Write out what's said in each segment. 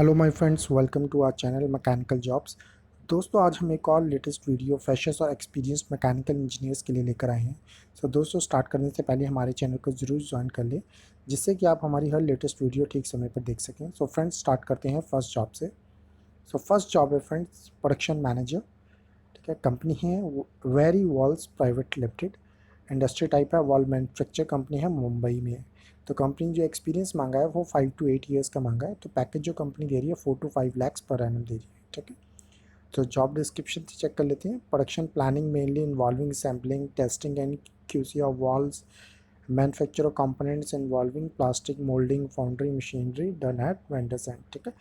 Hello my friends, welcome to our channel mechanical jobs. दोस्तों, आज हम एक और लेटेस्ट वीडियो फ्रेशर्स और एक्सपीरियंस्ड मैकेनिकल इंजीनियर्स के लिए लेकर आए हैं। दोस्तों, स्टार्ट करने से पहले हमारे चैनल को ज़रूर ज्वाइन कर लें, जिससे कि आप हमारी हर लेटेस्ट वीडियो ठीक समय पर देख सकें। फ्रेंड्स, स्टार्ट करते हैं फर्स्ट जॉब से। फर्स्ट जॉब है फ्रेंड्स, प्रोडक्शन मैनेजर। ठीक है, कंपनी है very walls private limited. Industry type है वॉल मैन्युफैक्चर कंपनी है, मुंबई में है। तो कंपनी जो एक्सपीरियंस मांगा है वो 5 to 8 ईयर्स का मांगा है। तो पैकेज जो कंपनी दे रही है 4 to 5 lakhs पर एनम दे रही है। ठीक है, तो जॉब डिस्क्रिप्शन से चेक कर लेते हैं। Production planning mainly involving sampling, testing and QC of walls, manufacture of components involving plastic moulding, foundry machinery done at vendors and. ठीक है,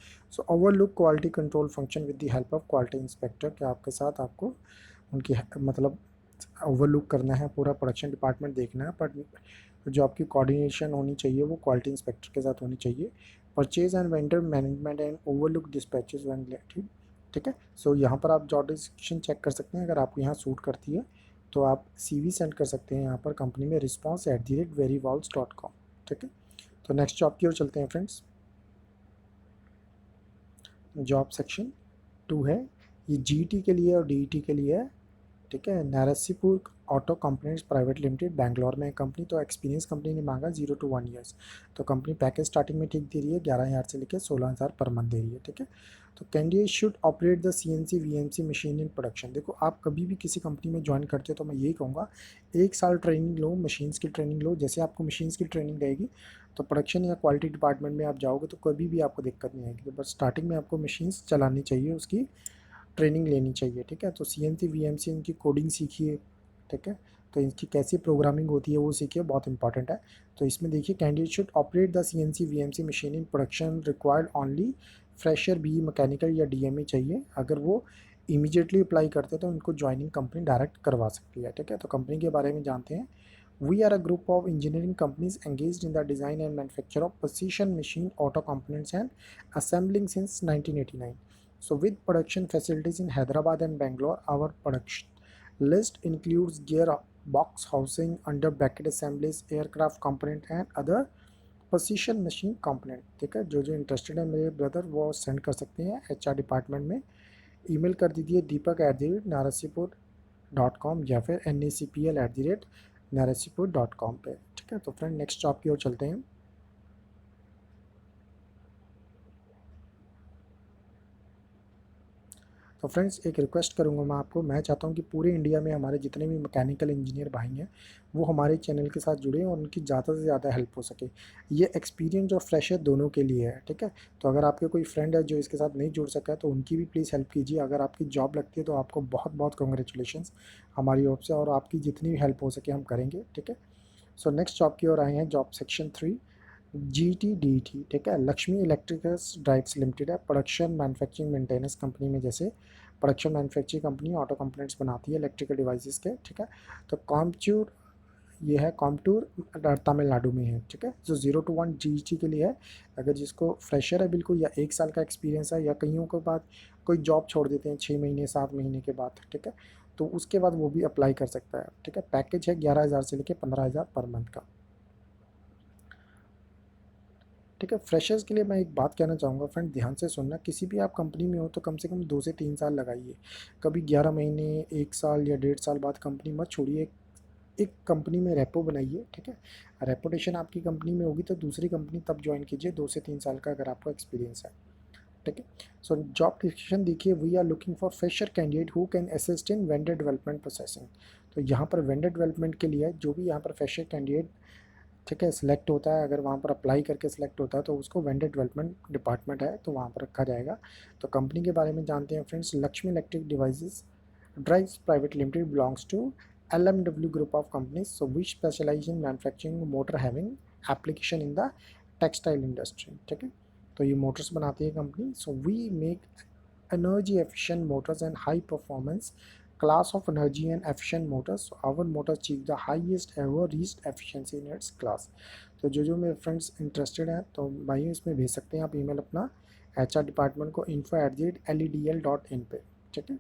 overlook quality control function with the help of quality inspector के आपके साथ आपको उनकी मतलब overlook करना है, पूरा प्रोडक्शन डिपार्टमेंट देखना है। बट जो आपकी कोऑर्डिनेशन होनी चाहिए वो क्वालिटी इंस्पेक्टर के साथ होनी चाहिए। Purchase and vendor management and overlook dispatches when related. ठीक है, यहाँ पर आप जॉब डिस्क्रिप्शन चेक कर सकते हैं। अगर आपको यहाँ सूट करती है तो आप CV सेंड कर सकते हैं यहाँ पर कंपनी में response@veryvalves.com। ठीक है, तो नेक्स्ट जॉब की ओर चलते हैं फ्रेंड्स। जॉब सेक्शन 2 है, ये GT के लिए और DET के लिए है। ठीक है, Narsipur auto components private limited, Bangalore में कंपनी। तो एक्सपीरियंस कंपनी ने मांगा 0 to 1 ईयर्स। तो कंपनी पैकेज स्टार्टिंग में ठीक दे रही है, 11,000 से लेकर 16,000 पर मंथ दे रही है। ठीक है, तो candidate should operate the CNC VMC machine in production. देखो, आप कभी भी किसी कंपनी में ज्वाइन करते हो तो मैं यही कहूँगा, 1 साल ट्रेनिंग लो, मशीन्स की ट्रेनिंग लो। जैसे आपको मशीन्स की ट्रेनिंग रहेगी तो प्रोडक्शन या क्वालिटी डिपार्टमेंट में आप जाओगे तो कभी भी आपको दिक्कत नहीं आएगी। तो बस स्टार्टिंग में आपको मशीन्स चलानी चाहिए, उसकी ट्रेनिंग लेनी चाहिए। ठीक है, तो CNC VMC इनकी कोडिंग सीखिए। ठीक है, तो इनकी कैसी प्रोग्रामिंग होती है वो सीखिए, बहुत इंपॉर्टेंट है। तो इसमें देखिए, candidate should operate the CNC VMC machine in production, required only fresher BE mechanical या DME चाहिए। अगर वो इमीडिएटली अप्लाई करते हैं तो उनको ज्वाइनिंग कंपनी डायरेक्ट करवा सकती है। ठीक है, तो कंपनी के बारे में जानते हैं। We are a group of engineering companies engaged in the design and manufacture of precision machine auto components and assembling since 1989. So with production facilities in Hyderabad and Bangalore, our production list includes gearbox housing, under bracket assemblies, aircraft component and other precision machine component। ठीक है, जो interested है मेरे brother वो send कर सकते हैं HR department में। ईमेल कर दीजिए deepak@narasipur.com या फिर NACPL@narasipur.com पे। ठीक है, तो फ्रेंड नेक्स्ट जॉब की ओर चलते हैं। तो फ्रेंड्स, एक रिक्वेस्ट करूंगा मैं आपको, मैं चाहता हूं कि पूरे इंडिया में हमारे जितने भी मैकेनिकल इंजीनियर भाई हैं वो हमारे चैनल के साथ जुड़े और उनकी ज़्यादा से ज़्यादा हेल्प हो सके। ये एक्सपीरियंस और फ्रेशर दोनों के लिए है। ठीक है, तो अगर आपके कोई फ्रेंड है जो इसके साथ नहीं जुड़ सका है तो उनकी भी प्लीज़ हेल्प कीजिए। अगर आपकी जॉब लगती है तो आपको बहुत बहुत कॉन्ग्रेचुलेशंस हमारी ओर से, और आपकी जितनी भी हेल्प हो सके हम करेंगे। ठीक है, नेक्स्ट जॉब की ओर आए हैं, जॉब सेक्शन 3, GTDT। ठीक है, लक्ष्मी इलेक्ट्रिकल्स ड्राइव्स लिमिटेड है, प्रोडक्शन मैन्युफैक्चरिंग मेंटेनेंस कंपनी में। जैसे production manufacturing company auto components बनाती है इलेक्ट्रिकल डिवाइसेस के। ठीक है, तो कॉम्प्यूर, ये है कॉम्प्टूर, तमिलनाडु में है। ठीक है, जो 0 to 1 GT के लिए है। अगर जिसको फ्रेशर है बिल्कुल, या 1 साल का एक्सपीरियंस है, या कईयों के बाद कोई जॉब छोड़ देते हैं 6 महीने 7 महीने के बाद। ठीक है, तो उसके बाद वो भी अप्लाई कर सकता है। ठीक है, पैकेज है 11,000 से लेकर 15,000 पर मंथ का। ठीक है, फ्रेशर्स के लिए मैं एक बात कहना चाहूँगा फ्रेंड, ध्यान से सुनना। किसी भी आप कंपनी में हो तो कम से कम 2 से 3 साल लगाइए। कभी 11 महीने, 1 साल या 1.5 साल बाद कंपनी मत छोड़िए। एक कंपनी में रेपो बनाइए। ठीक है, रेपुटेशन आपकी कंपनी में होगी तो दूसरी कंपनी तब ज्वाइन कीजिए 2 से 3 साल का, अगर आपको एक्सपीरियंस है। ठीक है, जॉब डिस्क्रिप्शन देखिए, we are looking for fresher candidate who can assist in vendor development processing. तो यहाँ पर वेंडर डेवलपमेंट के लिए जो भी यहाँ पर फ्रेशर कैंडिडेट, ठीक है, सिलेक्ट होता है, अगर वहाँ पर अप्लाई करके सिलेक्ट होता है तो उसको वेंडर डेवलपमेंट डिपार्टमेंट है तो वहाँ पर रखा जाएगा। तो कंपनी के बारे में जानते हैं friends. Lakshmi electric devices drives private limited belongs to LMW group of companies, so which specialize in manufacturing motor having application in the textile industry। ठीक है, तो ये मोटर्स बनाती है company. So we make energy efficient motors and high performance class of energy and efficient motors, so our motors achieve the highest ever reached efficiency in its class। तो जो मेरे friends interested हैं तो भाई इसमें भेज सकते हैं आप ईमेल अपना HR डिपार्टमेंट को info@ledl.in पे। ठीक है,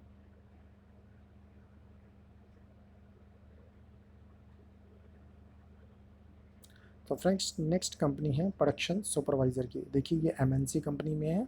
तो फ्रेंड्स नेक्स्ट कंपनी है प्रोडक्शन सुपरवाइज़र की। देखिए, ये MNC कंपनी में है,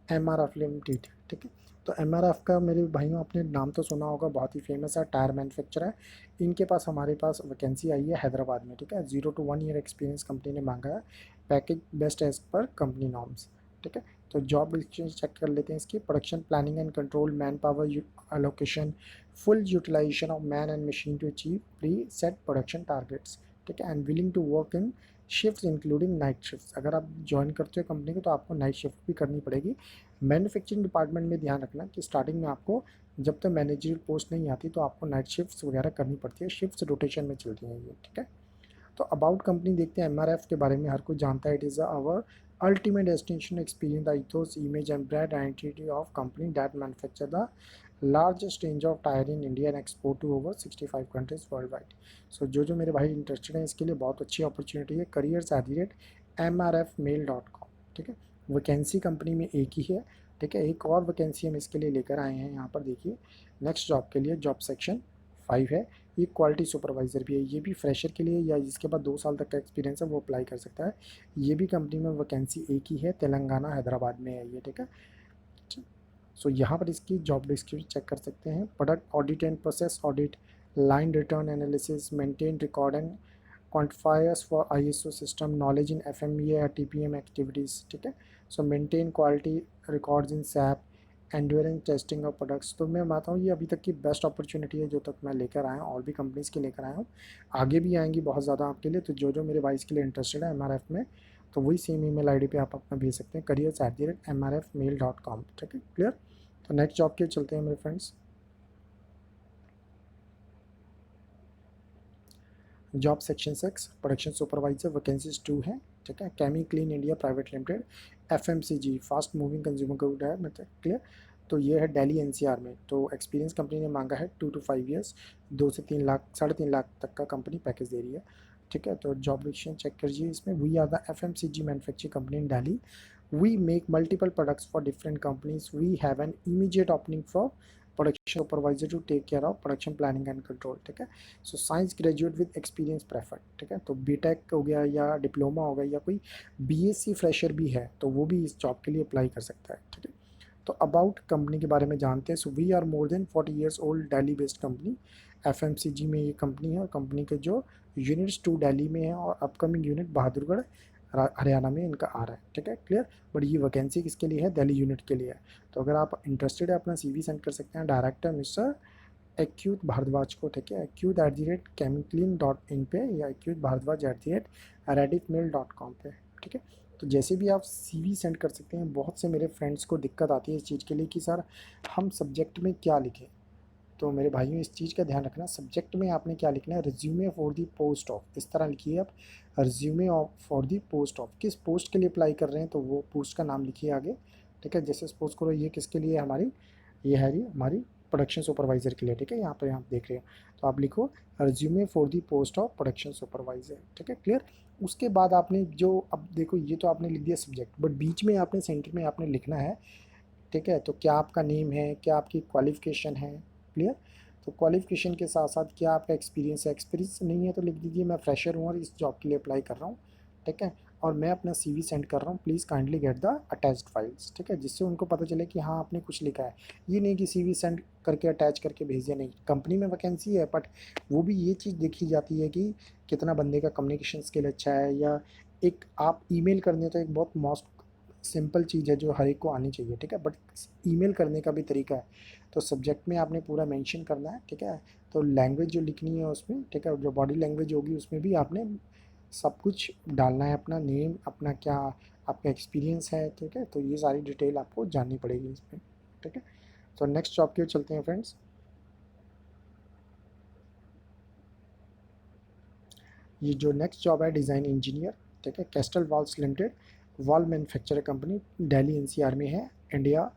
MRF लिमिटेड, ठीक है। तो MRF का मेरे भाइयों आपने नाम तो सुना होगा, बहुत ही फेमस है, टायर मैन्युफैक्चरर है। इनके पास हमारे पास वैकेंसी आई है हैदराबाद में, ठीक है। 0 to 1 ईयर एक्सपीरियंस कंपनी ने मांगा है, package best as per company norms, ठीक है। तो जॉब डिस्क्रिप्शन चेक कर लेते हैं इसकी। Production planning and control, manpower allocation, full utilization of man and machine to achieve preset production targets, ठीक है। And willing to work in shifts including night shifts. अगर आप join करते हो कंपनी को तो आपको नाइट शिफ्ट भी करनी पड़ेगी। मैन्युफैक्चरिंग डिपार्टमेंट में ध्यान रखना कि स्टार्टिंग में आपको जब तक मैनेजरियल पोस्ट नहीं आती तो आपको नाइट शिफ्ट्स वगैरह करनी पड़ती है, शिफ्ट्स रोटेशन में चलती हैं ये, ठीक है। तो अबाउट कंपनी देखते हैं। एमआरएफ के बारे में हर कोई जानता है, it is our ultimate destination experience the ethos image and brand identity of company that manufacture the largest range of tyre in India and export to over 65 countries worldwide. So जो मेरे भाई interested हैं इसके लिए बहुत अच्छी opportunity है, careers@mrfmail.com, ठीक है। वैकेंसी कंपनी में एक ही है, ठीक है। एक और वैकेंसी हम इसके लिए लेकर आए हैं, यहाँ पर देखिए नेक्स्ट जॉब के लिए, जॉब सेक्शन 5 है। ये क्वालिटी सुपरवाइज़र भी है, ये भी फ्रेशर के लिए या जिसके पास 2 साल तक का एक्सपीरियंस है वो अप्लाई कर सकता है। ये भी कंपनी में वैकेंसी एक ही है, तेलंगाना हैदराबाद में है ये, ठीक है। सो यहाँ पर इसकी जॉब डिस्क्रिप्शन चेक कर सकते हैं। Product audit and process audit, line return analysis, maintain record and quantifiers for ISO system, knowledge in FMEA या TPM एक्टिविटीज़, ठीक है। सो maintain quality records in SAP, endurance testing of products. तो मैं मानता हूँ ये अभी तक की बेस्ट अपॉर्चुनिटी है जो तक मैं लेकर आया हूँ, और भी कंपनीज़ के लेकर आया हूँ, आगे भी आएंगी बहुत ज़्यादा आपके लिए। तो जो मेरे भाई इसके लिए इंटरेस्टेड है MRF में, तो वही सेम ईमेल आईडी पे आप अपना भेज सकते हैं, careers@mrfmail.com, ठीक है, क्लियर। तो नेक्स्ट जॉब के चलते हैं मेरे friends. Job section 6 production supervisor, vacancies 2 है, ठीक है। Chemi clean India private limited, FMCG fast moving consumer good है, मतलब क्लियर। तो ये है दिल्ली NCR में। तो एक्सपीरियंस कंपनी ने मांगा है 2 to 5 ईयर्स, 2 से 3 लाख 3.5 लाख तक का कंपनी पैकेज दे रही है, ठीक है। तो जॉब डिस्क्रिप्शन चेक करिए इसमें। We are the FMCG manufacturing company in Delhi, we make multiple products for different companies, we have an immediate opening for production supervisor to take care of production planning and control, ठीक है। So science graduate with experience preferred, ठीक है। तो BTech हो गया या diploma हो गया या कोई BSc फ्रेशर भी है तो वो भी इस जॉब के लिए अप्लाई कर सकता है, ठीक है। तो अबाउट कंपनी के बारे में जानते हैं। So we are more than 40 years old Delhi based company, FMCG में ये कंपनी है, और कंपनी के जो यूनिट्स 2 दिल्ली में है और अपकमिंग यूनिट बहादुरगढ़ हरियाणा में इनका आ रहा है, ठीक है, क्लियर। बट ये वैकेंसी किसके लिए है? दिल्ली यूनिट के लिए है। तो अगर आप इंटरेस्टेड है अपना CV सेंड कर सकते हैं डायरेक्टर मिस्टर एक्यूत भारद्वाज को, ठीक है, acute@chemiclean.in पे या acute@bharadwaj@rediffmail.com पे, ठीक है। तो जैसे भी आप CV सेंड कर सकते हैं। बहुत से मेरे फ्रेंड्स को दिक्कत आती है इस चीज़ के लिए कि सर हम सब्जेक्ट में क्या लिखें। तो मेरे भाइयों इस चीज़ का ध्यान रखना, सब्जेक्ट में आपने क्या लिखना है, resume for the post of, इस तरह लिखिए आप, resume for the post of, किस पोस्ट के लिए अप्लाई कर रहे हैं तो वो पोस्ट का नाम लिखिए आगे, ठीक है। जैसे सपोज करो ये किसके लिए है हमारी, ये है ये हमारी प्रोडक्शन सुपरवाइज़र के लिए, ठीक है। यहाँ पर आप देख रहे हो तो आप लिखो resume for the post of production supervisor, ठीक है, क्लियर। उसके बाद आपने जो, अब देखो ये तो आपने लिख दिया सब्जेक्ट, बट बीच में आपने सेंटर में आपने लिखना है, ठीक है। तो क्या आपका नेम है, क्या आपकी क्वालिफ़िकेशन है, क्लियर। तो क्वालिफ़िकेशन के साथ साथ क्या आपका एक्सपीरियंस है, एक्सपीरियंस नहीं है तो लिख दीजिए मैं फ्रेशर हूँ और इस जॉब के लिए अप्लाई कर रहा हूँ, ठीक है। और मैं अपना CV सेंड कर रहा हूँ, please kindly get the attached files, ठीक है, जिससे उनको पता चले कि हाँ आपने कुछ लिखा है। ये नहीं कि CV सेंड करके अटैच करके भेज दिया, नहीं, कंपनी में वैकेंसी है बट वो भी ये चीज़ देखी जाती है कि कितना बंदे का कम्युनिकेशन स्किल अच्छा है, या एक आप ईमेल करने तो एक बहुत मोस्ट सिंपल चीज़ है जो हर एक को आनी चाहिए, ठीक है। बट ईमेल करने का भी तरीका है। तो सब्जेक्ट में आपने पूरा मेंशन करना है, ठीक है। तो लैंग्वेज जो लिखनी है उसमें, ठीक है, जो बॉडी लैंग्वेज होगी उसमें भी आपने सब कुछ डालना है, अपना नेम, अपना क्या आपका एक्सपीरियंस है, ठीक है। तो ये सारी डिटेल आपको जाननी पड़ेगी इसमें, ठीक है। तो नेक्स्ट जॉब के चलते हैं फ्रेंड्स। ये जो नेक्स्ट जॉब है डिज़ाइन इंजीनियर, ठीक है, castle walls limited, wall manufacturer company, Delhi NCR में है, इंडिया,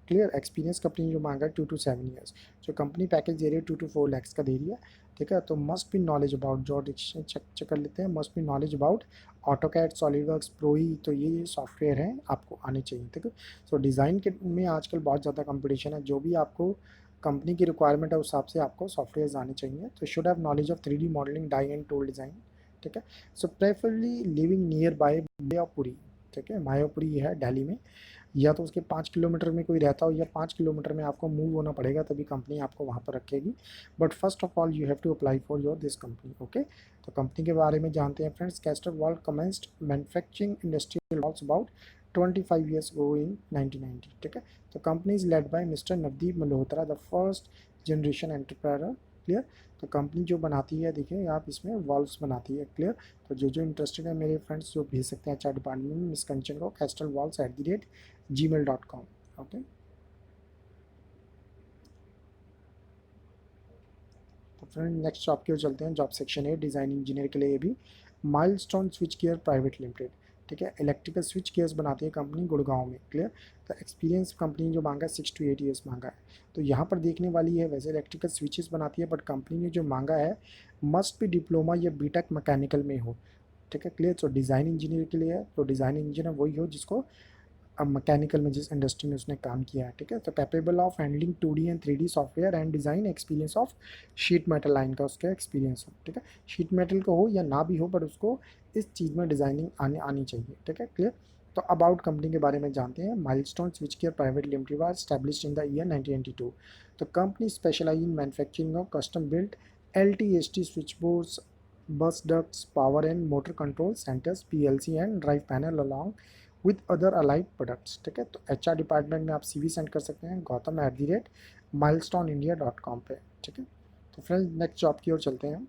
क्लियर। एक्सपीरियंस कंपनी जो मांगा है 2 to 7 ईयर्स, जो कंपनी पैकेज दे रही है 2 to 4 lakhs का दे रही है, ठीक है। तो मस्ट बी नॉलेज अबाउट, जो डिक्शन चेक कर लेते हैं, must be knowledge about AutoCAD, SolidWorks, ProE, तो ये सॉफ्टवेयर हैं आपको आने चाहिए, ठीक है। सो डिज़ाइन के में आजकल बहुत ज़्यादा कंपटीशन है, जो भी आपको कंपनी की रिक्वायरमेंट है उस हिसाब से आपको सॉफ्टवेयर आने चाहिए। तो should have knowledge of 3D modelling, die and tool design, ठीक है। So preferably living nearby Mayapuri, ठीक है, मायापुरी है दिल्ली में। या तो उसके 5 किलोमीटर में कोई रहता हो या 5 किलोमीटर में आपको मूव होना पड़ेगा तभी कंपनी आपको वहाँ पर रखेगी। But first of all you have to apply for your this company. Okay, तो कंपनी के बारे में जानते हैं friends. Caster valve commenced manufacturing industrial valves about 25 years ago in 1990। ठीक है, तो company is led by mister Navdeep Malhotra, the first generation entrepreneur. Clear, तो कंपनी जो बनाती है, देखिए आप इसमें वॉल्व्स बनाती है। क्लियर, तो जो इंटरेस्टेड है मेरे फ्रेंड्स जो भेज सकते हैं HR डिपार्टमेंट में मिस कंचन को castrolwalls@gmail.com। ओके, तो फ्रेंड नेक्स्ट जॉब की ओर चलते हैं। जॉब सेक्शन है डिज़ाइन इंजीनियर के लिए भी। Milestone switch gear private limited. ठीक है, इलेक्ट्रिकल स्विच गियर्स बनाती है कंपनी गुड़गांव में। क्लियर, तो एक्सपीरियंस कंपनी जो मांगा है 6 to 8 years मांगा है। तो यहाँ पर देखने वाली है, वैसे इलेक्ट्रिकल स्विचेस बनाती है बट कंपनी ने जो मांगा है मस्ट भी डिप्लोमा या बीटेक मैकेनिकल में हो। ठीक है, क्लियर, तो डिज़ाइन इंजीनियर के लिए है, तो डिज़ाइन इंजीनियर वही हो जिसको अब मैकेनिकल में जिस इंडस्ट्री में उसने काम किया है। ठीक है, तो capable of handling 2D and 3D software and design, experience of sheet metal line का उसका एक्सपीरियंस हो। ठीक है, शीट मेटल का हो या ना भी हो बट उसको इस चीज़ में डिज़ाइनिंग आनी चाहिए। ठीक है, क्लियर, तो अबाउट कंपनी के बारे में जानते हैं। Milestone Switchcare private limited was established in the year 1992। तो company specialise in manufacturing of custom built LTST switch boards, bus ducts, power and motor control centres, PLC and drive panel along with other allied products. ठीक है, तो HR department में आप CV send कर सकते हैं gautam@milestoneindia.com पे। ठीक है, तो फ्रेंड्स नेक्स्ट जॉब की ओर चलते हैं।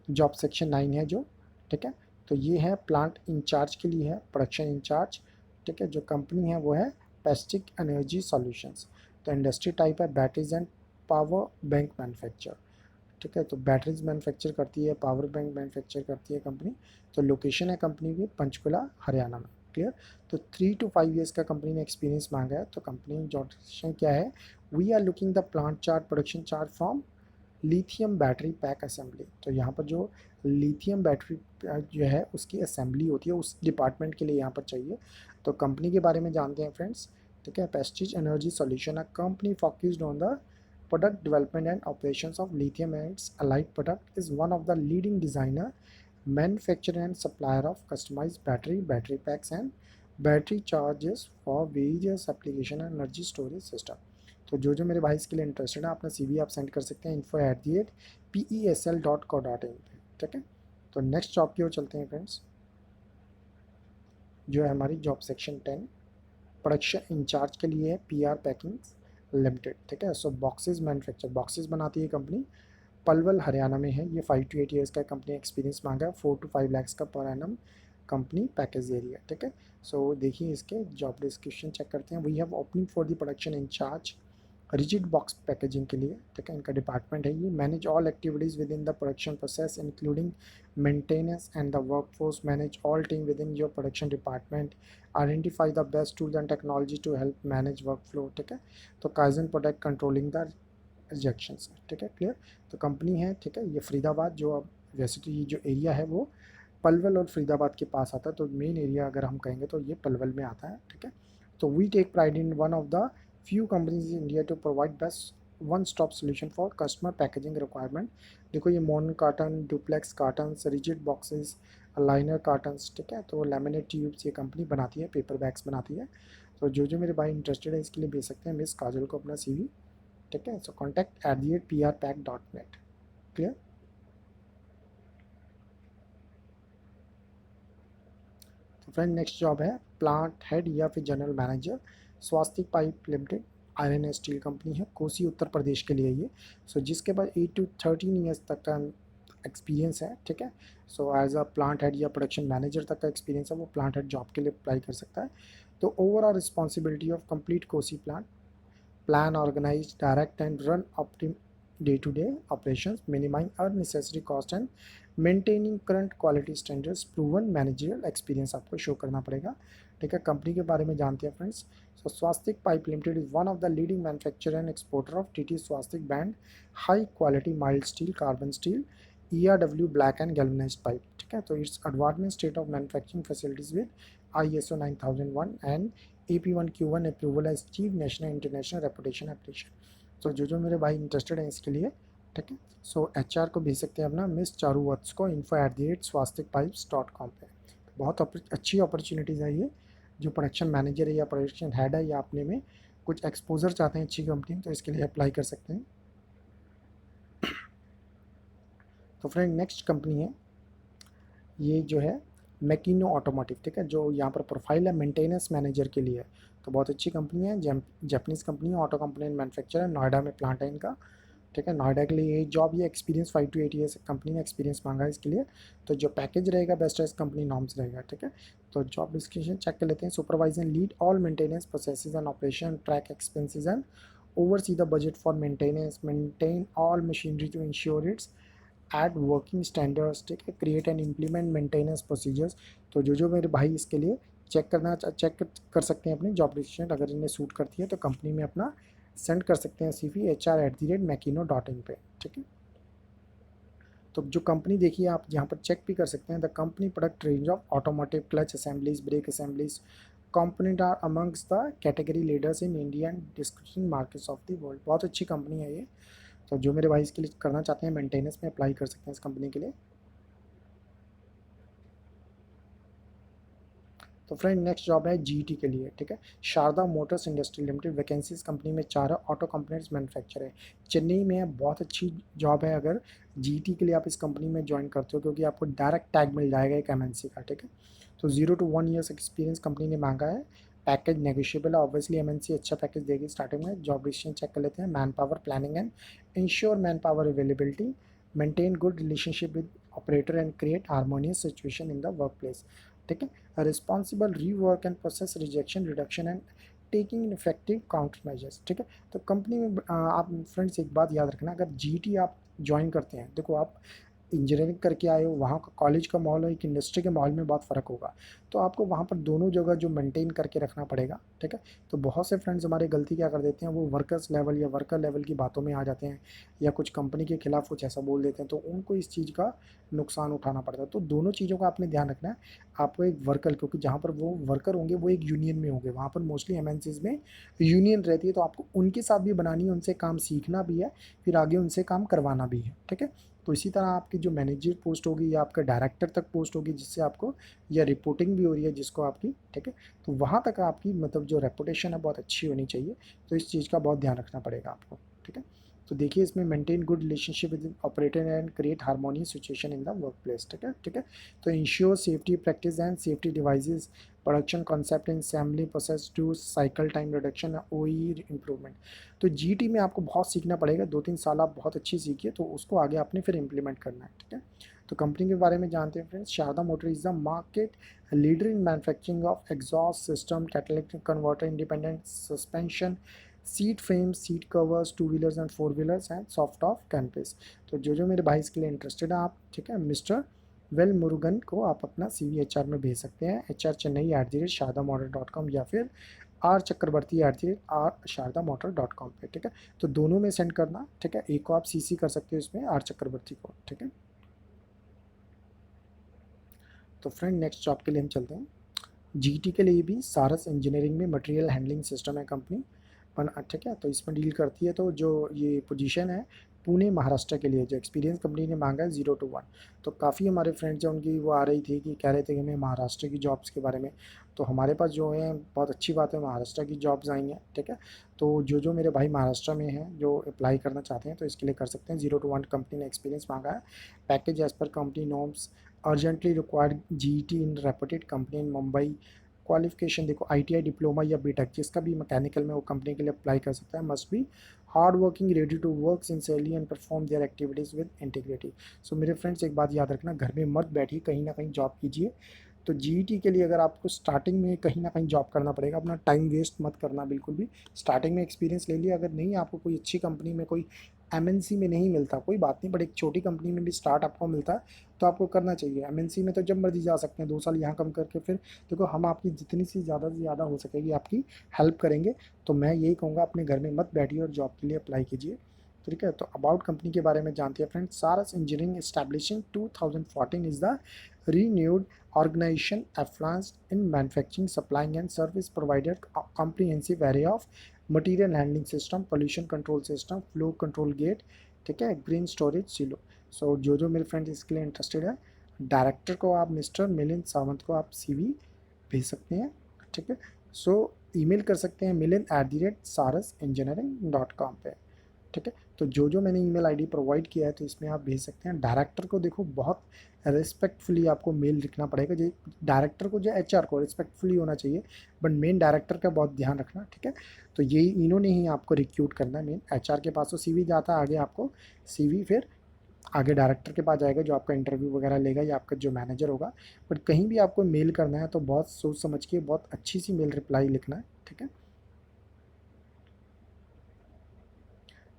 जॉब सेक्शन 9 है जो। ठीक है, तो ये है प्लांट इंचार्ज के लिए है, प्रोडक्शन इंचार्ज। ठीक है, जो कंपनी है वो है पेस्टिक एनर्जी सॉल्यूशंस। तो इंडस्ट्री टाइप है batteries and power bank manufacture. ठीक है, तो बैटरीज मैन्युफैक्चर करती है, पावर बैंक मैन्युफैक्चर करती है कंपनी। तो लोकेशन है कंपनी की पंचकुला हरियाणा में। क्लियर, तो 3 to 5 years का कंपनी ने एक्सपीरियंस मांगा है। तो कंपनी जॉब क्या है, we are looking the plant chart production chart from lithium battery pack assembly. तो यहाँ पर जो लिथियम बैटरी जो है उसकी असेंबली होती है उस डिपार्टमेंट के लिए यहाँ पर चाहिए। तो कंपनी के बारे में जानते हैं फ्रेंड्स। ठीक है, pastries energy solution, a company focused on the product development and operations of lithium and its allied product, is one of the leading designer, manufacturer and supplier of customized battery packs and battery charges for various application and energy storage system। तो जो मेरे भाई इसके लिए interested है अपना CV आप send कर सकते हैं info@pesl.co.in पे। ठीक है, तो नेक्स्ट जॉब की ओर चलते हैं फ्रेंड्स, जो है हमारी जॉब सेक्शन 10 प्रोडक्शन इंचार्ज के लिए है PR पैकिंग लिमिटेड। ठीक है, सो बॉक्सेस मैन्युफैक्चर, बॉक्सेस बनाती है कंपनी, पलवल हरियाणा में है। ये 5 to 8 years का कंपनी एक्सपीरियंस मांगा है, 4 to 5 lakhs का per annum company package area. ठीक है, सो देखिए इसके जॉब डिस्क्रिप्शन चेक करते हैं। We have opening for the production incharge rigid box packaging के लिए। ठीक है, इनका डिपार्टमेंट है ये। Manage all activities within the production process including maintenance and the workforce, manage all team within your production department, identify the best tools and technology to help manage workflow. ठीक है, तो kaizen product controlling the rejections. ठीक है, clear, तो company है। ठीक है, ये फरीदाबाद जो अब वैसे तो ये जो एरिया है वो पलवल और फरीदाबाद के पास आता है, तो मेन एरिया अगर हम कहेंगे तो ये पलवल में आता है। ठीक है, तो we take pride in one of the few companies in India to provide best one stop solution for customer packaging requirement। देखो ये mono carton, duplex carton, rigid boxes, liner cottons. ठीक है, तो लैमिनेट ट्यूब्स ये company बनाती है, paper bags बनाती है। तो जो मेरे भाई इंटरेस्टेड है इसके लिए भेज सकते हैं मिस काजल को अपना CV। ठीक है, सो contact@prpack.net। क्लियर, तो फ्रेंड नेक्स्ट जॉब है प्लांट हेड या फिर general manager, Swastik pipe limited, iron and steel company है, कोसी उत्तर प्रदेश के लिए ये। सो जिसके पास 8 to 13 years तक का एक्सपीरियंस है। ठीक है, so as a plant head या प्रोडक्शन मैनेजर तक का एक्सपीरियंस है, वो प्लांट हेड जॉब के लिए अप्लाई कर सकता है। तो overall responsibility of complete Kosi plant, plan, organize, direct and run day-to-day operations, minimizing unnecessary cost and maintaining current quality standards, proven managerial experience आपको शो करना पड़ेगा। ठीक है, कंपनी के बारे में जानते हैं friends. So Swastik pipe limited is one of the leading manufacturer and exporter of TT Swastik band high quality mild steel, carbon steel, ERW black and galvanized pipe. ठीक है, तो it's advanced state of manufacturing facilities with ISO 9001 and AP1Q1 approval as chief national international reputation application. तो जो मेरे भाई interested हैं इसके लिए। ठीक है, सो HR को भेज सकते हैं अपना मिस चारू वत्स को info@swastikpipes.com पे। बहुत अच्छी अपॉर्चुनिटीज़ है ये। जो प्रोडक्शन मैनेजर है या प्रोडक्शन हेड है, या अपने में कुछ एक्सपोजर चाहते हैं अच्छी कंपनी में, तो इसके लिए अप्लाई कर सकते हैं। तो फ्रेंड नेक्स्ट कंपनी है, ये जो है मैकिनो ऑटोमोटिव, ठीक है, जो यहाँ पर प्रोफाइल है मेंटेनेंस मैनेजर के लिए। तो बहुत अच्छी कंपनी है, जापानीज़ कंपनी है, ऑटो कंपोनेंट मैन्युफैक्चरर है, नोएडा में प्लांट है इनका, ठीक है। नोएडा के लिए ये जॉब, ये एक्सपीरियंस 5 to 8 ईयर्स कंपनी ने एक्सपीरियंस मांगा है इसके लिए। तो जो पैकेज रहेगा बेस्ट एज कंपनी नॉर्म्स रहेगा, ठीक है। तो जॉब डिस्क्रिप्शन चेक कर लेते हैं। Supervise and lead all maintenance processes and operation, track expenses and oversee the budget for maintenance, maintain all machinery to ensure its एड वर्किंग स्टैंडर्ड्स, ठीक है, create and implement maintenance procedures. तो जो जो मेरे भाई इसके लिए चेक कर सकते हैं अपनी जॉब डिस्क्रिप्शन, अगर इन्हें सूट करती है तो कंपनी में अपना सेंड कर सकते हैं CV HR@makino.in पे, ठीक है। तो जो कंपनी देखिए आप यहाँ पर चेक भी कर सकते हैं। The company product range of automotive clutch assemblies, brake assemblies component are amongst the category leaders in Indian description markets of the world. बहुत अच्छी कंपनी है ये। तो जो मेरे भाई इसके लिए करना चाहते हैं मेंटेनेंस में अप्लाई कर सकते हैं इस कंपनी के लिए। तो फ्रेंड नेक्स्ट जॉब है GT के लिए, ठीक है, Sharda motors industry limited. Vacancies company में 4 है, ऑटो कंपोनेंट्स मैन्युफैक्चर है, चेन्नई में है। बहुत अच्छी जॉब है अगर GT के लिए आप इस कंपनी में ज्वाइन करते हो, क्योंकि आपको डायरेक्ट टैग मिल जाएगा एक MNC का, ठीक है। तो 0 to 1 ईयर्स एक्सपीरियंस कंपनी ने मांगा है। पैकेज नेगोशिएबल है, ऑब्वियसली MNC अच्छा पैकेज देगी स्टार्टिंग में। जॉब डिसीजन चेक कर लेते हैं। Man power planning and ensure man power availability, maintain good relationship with operator and create harmonious situation in the workplace, ठीक है। Responsible rework and process rejection reduction and taking effective counter measures, ठीक है। तो company में आप friends एक बात याद रखना, अगर GT आप ज्वाइन करते हैं, देखो आप इंजीनियरिंग करके आए हो, वहाँ का कॉलेज का माहौल और एक इंडस्ट्री के माहौल में बहुत फ़र्क होगा। तो आपको वहाँ पर दोनों जगह जो मेंटेन करके रखना पड़ेगा, ठीक है। तो बहुत से फ्रेंड्स हमारे गलती क्या कर देते हैं, वो वर्कर्स लेवल या वर्कर लेवल की बातों में आ जाते हैं, या कुछ कंपनी के खिलाफ कुछ ऐसा बोल देते हैं, तो उनको इस चीज़ का नुकसान उठाना पड़ता है। तो दोनों चीज़ों का आपने ध्यान रखना है। आपको एक वर्कर, क्योंकि जहाँ पर वो वर्कर होंगे वो एक यूनियन में होंगे, वहाँ पर मोस्टली MNCs में यूनियन रहती है, तो आपको उनके साथ भी बनानी है, उनसे काम सीखना भी है, फिर आगे उनसे काम करवाना भी है, ठीक है। तो इसी तरह आपकी जो मैनेजर पोस्ट होगी या आपका डायरेक्टर तक पोस्ट होगी, जिससे आपको या रिपोर्टिंग भी हो रही है जिसको आपकी, ठीक है, तो वहाँ तक आपकी मतलब जो रेपुटेशन है बहुत अच्छी होनी चाहिए। तो इस चीज़ का बहुत ध्यान रखना पड़ेगा आपको, ठीक है। तो देखिए इसमें maintain good relationship with operator and create harmonious situation in the workplace, ठीक है, ठीक है। तो ensure safety practice and safety devices, production concept in assembly process to cycle time reduction, OE improvement. तो GT में आपको बहुत सीखना पड़ेगा, 2-3 साल आप बहुत अच्छी सीखिए, तो उसको आगे आपने फिर इम्प्लीमेंट करना है, ठीक है। तो कंपनी के बारे में जानते हैं friends. Sharda motor is the market leader in manufacturing of exhaust system, catalytic converter, independent suspension, seat frame, seat covers, 2 wheelers and 4 wheelers and soft of campus. तो जो जो मेरे भाई इसके लिए इंटरेस्टेड है आप, ठीक है, मिस्टर वेल मुरुगन को आप अपना CV HR में भेज सकते हैं, HR chennai@shardamotor.com, या फिर rchakrabarti@rshardammotor.com पे, ठीक है। तो दोनों में सेंड करना, ठीक है। एक को आप CC कर सकते हो इसमें, R चक्रवर्ती को, ठीक है। तो फ्रेंड नेक्स्ट जॉब के लिए हम चलते हैं। GT के लिए भी सारस इंजीनियरिंग में मटेरियल हैंडलिंग सिस्टम है कंपनी, ठीक है, तो इसमें डील करती है। तो जो ये पोजीशन है पुणे महाराष्ट्र के लिए, जो एक्सपीरियंस कंपनी ने मांगा है 0 to 1। तो काफ़ी हमारे फ्रेंड्स हैं उनकी वो आ रही थी कि कह रहे थे कि हमें महाराष्ट्र की जॉब्स के बारे में। तो हमारे पास जो है बहुत अच्छी बात है, महाराष्ट्र की जॉब्स आई हैं, ठीक है। तो जो जो मेरे भाई महाराष्ट्र में हैं जो अप्लाई करना चाहते हैं तो इसके लिए कर सकते हैं। 0 to 1 कंपनी ने एक्सपीरियंस मांगा है। Package as per company norms, urgently required GT in reputed company in Mumbai. Qualification देखो ITI डिप्लोमा या BTech, जिसका भी मैकेनिकल में वो कंपनी के लिए अप्लाई कर सकता है। Must be hard working, ready to work sincerely and perform their activities with integrity. So मेरे फ्रेंड्स एक बात याद रखना, घर में मत बैठिए, कहीं ना कहीं जॉब कीजिए। तो GT के लिए अगर आपको स्टार्टिंग में कहीं ना कहीं जॉब करना पड़ेगा, अपना टाइम वेस्ट मत करना बिल्कुल भी। स्टार्टिंग में एक्सपीरियंस ले लिया, अगर नहीं आपको कोई अच्छी कंपनी में, कोई MNC में नहीं मिलता कोई बात नहीं, बट एक छोटी कंपनी में भी स्टार्ट आपको मिलता है तो आपको करना चाहिए। MNC में तो जब मर्जी जा सकते हैं, 2 साल यहाँ कम करके फिर देखो हम आपकी जितनी सी ज़्यादा से ज़्यादा हो सकेगी आपकी हेल्प करेंगे। तो मैं यही कहूँगा अपने घर में मत बैठिए और जॉब के लिए अप्लाई कीजिए, ठीक है। तो अबाउट कंपनी के बारे में जानते हैं फ्रेंड्स। सारस engineering establishing 2014 is the renewed organization advanced in manufacturing, supplying and service provided a comprehensive array of material handling system, pollution control system, flow control gate, ठीक है, ग्रीन स्टोरेज सिलो। सो जो जो मेरे फ्रेंड्स इसके लिए इंटरेस्टेड है, director को आप मिस्टर मिलिंद सावंत को आप CV भेज सकते हैं। ठीक है। सो ईमेल कर सकते हैं milin@saras-engineering.com पे, ठीक है। तो जो मैंने ईमेल आईडी प्रोवाइड किया है तो इसमें आप भेज सकते हैं। डायरेक्टर को देखो बहुत रिस्पेक्टफुली आपको मेल लिखना पड़ेगा, जो डायरेक्टर को जो एचआर को रिस्पेक्टफुली होना चाहिए, बट मेन डायरेक्टर का बहुत ध्यान रखना, ठीक है। तो यही इन्होंने ही आपको रिक्रूट करना है। मेन एचआर के पास तो सीवी जाता है, आगे आपको सीवी फिर आगे डायरेक्टर के पास जाएगा जो आपका इंटरव्यू वगैरह लेगा या आपका जो मैनेजर होगा। बट कहीं भी आपको मेल करना है तो बहुत सोच समझ के बहुत अच्छी सी मेल रिप्लाई लिखना है, ठीक है।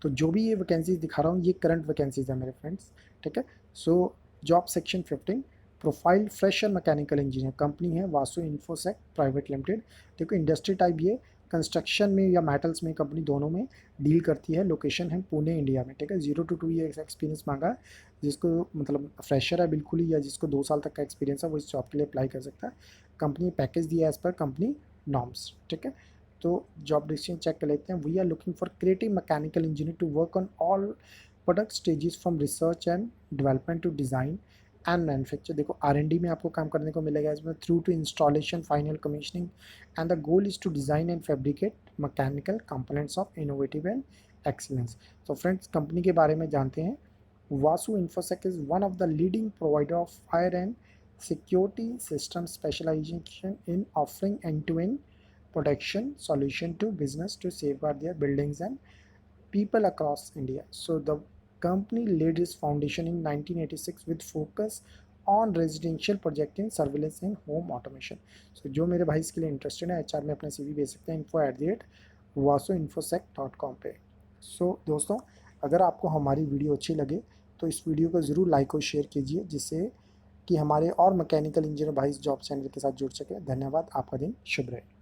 तो जो भी ये वैकेंसीज दिखा रहा हूँ ये करंट वैकेंसीज है मेरे फ्रेंड्स, ठीक है। So job section 15, profile fresher mechanical engineer, company है वासु इन्फोसेक प्राइवेट लिमिटेड। देखो इंडस्ट्री टाइप ये कंस्ट्रक्शन में या मेटल्स में कंपनी दोनों में डील करती है। लोकेशन है पुणे इंडिया में, ठीक है। 0 to 2 ईयर्स एक्सपीरियंस मांगा है, जिसको मतलब फ्रेशर है बिल्कुल ही या जिसको 2 साल तक का एक्सपीरियंस है वो इस जॉब के लिए अप्लाई कर सकता है। कंपनी पैकेज दिया है एज पर कंपनी नॉर्म्स, ठीक है। तो जॉब डिस्क्रिप्शन चेक कर लेते हैं। We are looking for creative mechanical engineer to work on all product stages from research and development to design and manufacture. देखो R&D में आपको काम करने को मिलेगा इसमें, through to installation final commissioning, and the goal is to design and fabricate mechanical components of innovative and excellence. तो friends company के बारे में जानते हैं। Vasu Infosec is one of the leading provider of fire and security system specialization in offering end-to-end protection solution to business to safeguard their buildings and people across India. So the company laid its foundation in 1986 with focus on residential project in surveillance and home automation. So जो मेरे भाई इसके लिए interested है HR में अपना CV भेज सकते हैं info@wasuinfosec.com पे। सो दोस्तों अगर आपको हमारी वीडियो अच्छी लगे तो इस वीडियो को ज़रूर लाइक और शेयर कीजिए, जिससे कि हमारे और मैकेनिकल इंजीनियर भाई इस जॉब चैनल के साथ जुड़ सके। धन्यवाद, आपका दिन शुभ रहे।